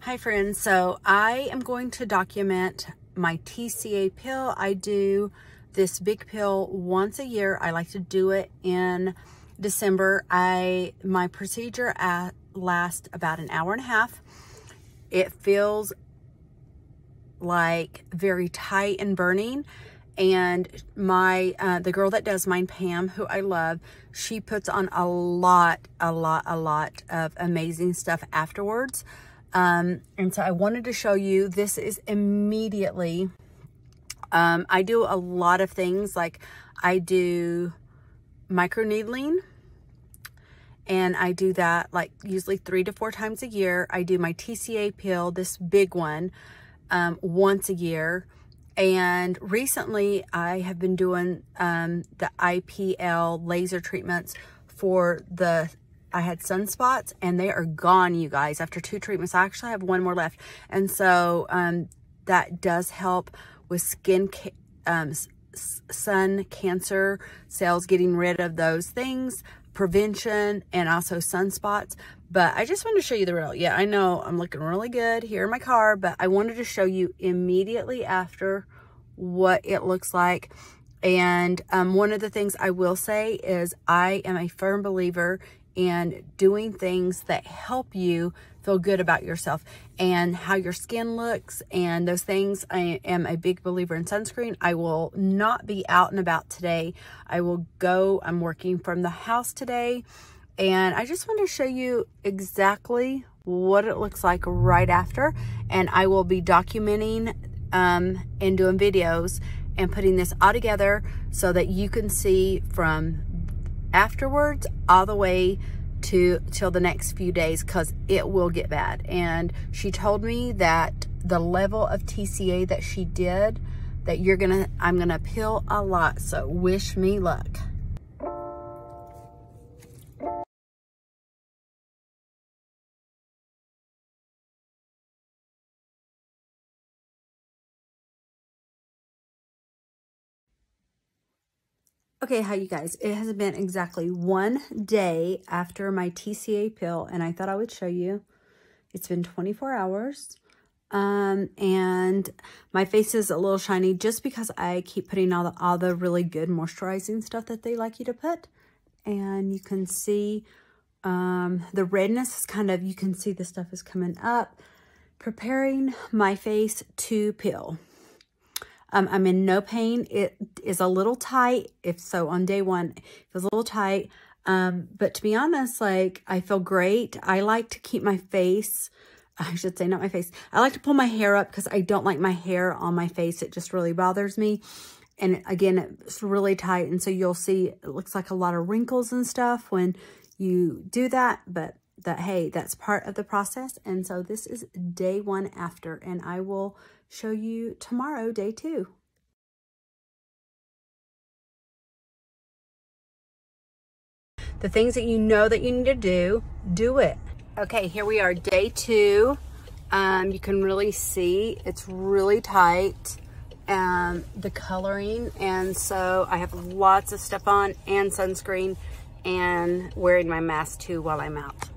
Hi friends, so I am going to document my TCA pill. I do this big pill once a year. I like to do it in December. My procedure lasts about an hour and a half. It feels like very tight and burning. And the girl that does mine, Pam, who I love, she puts on a lot of amazing stuff afterwards. And so I wanted to show you, this is immediately, I do a lot of things, like I do microneedling, and I do that like usually 3 to 4 times a year. I do my TCA pill, this big one, once a year. And recently I have been doing the IPL laser treatments for I had sunspots, and they are gone, you guys, after 2 treatments. I actually have 1 more left. And so that does help with sun cancer cells, getting rid of those things, prevention, and also sunspots. But I just wanted to show you the real. Yeah, I know I'm looking really good here in my car, but I wanted to show you immediately after what it looks like. And one of the things I will say is I am a firm believer in doing things that help you feel good about yourself and how your skin looks and those things. I am a big believer in sunscreen. I will not be out and about today. I'm working from the house today, and I just want to show you exactly what it looks like right after. And I will be documenting and doing videos and putting this all together so that you can see from afterwards all the way till the next few days, because it will get bad. And she told me that the level of TCA that she did, that I'm gonna pill a lot, so wish me luck. Okay, hi you guys. It has been exactly 1 day after my TCA pill, and I thought I would show you. It's been 24 hours, and my face is a little shiny just because I keep putting all the really good moisturizing stuff that they like you to put. And you can see the redness is you can see the stuff is coming up. Preparing my face to pill. I'm in no pain. It is a little tight. If so, on day 1, it was a little tight. But to be honest, like, I feel great. I like to keep my face, I should say, not my face. I like to pull my hair up because I don't like my hair on my face. It just really bothers me. And again, it's really tight. And so you'll see, it looks like a lot of wrinkles and stuff when you do that. But hey, that's part of the process. And so this is day 1 after, and I will show you tomorrow, day 2. The things that you know that you need to do it. Okay, here we are, day 2. You can really see it's really tight, the coloring. And so I have lots of stuff on and sunscreen and wearing my mask too while I'm out.